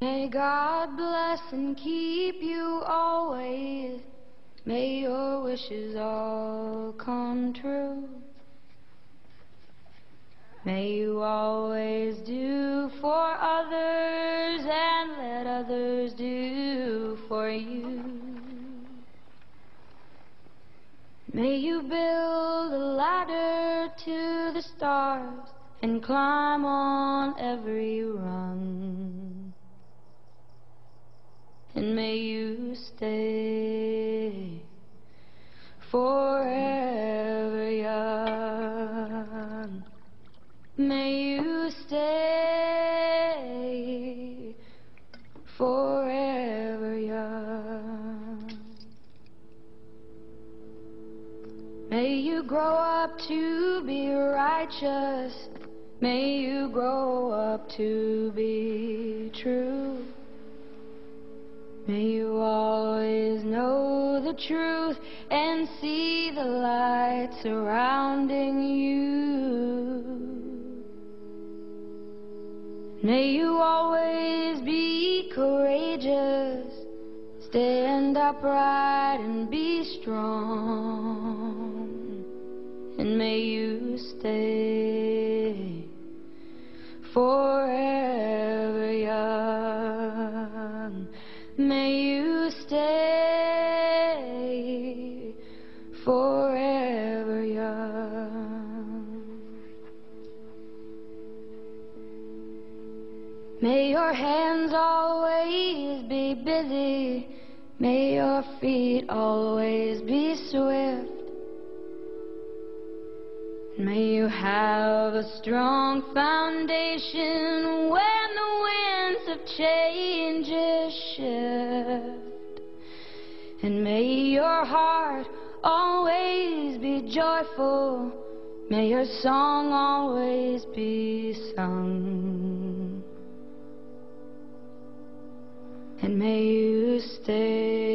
May God bless and keep you always. May your wishes all come true. May you always do for others and let others do for you. May you build a ladder to the stars and climb on every rung. And may you stay forever young. May you stay forever young. May you grow up to be righteous. May you grow up to be true. May you always know the truth and see the light surrounding you. May you always be courageous, stand upright and be strong. And may you stay forever young. May you stay forever young. May your hands always be busy. May your feet always be swift. May you have a strong foundation when the winds of change shift. And may your heart always be joyful. May your song always be sung. And may you stay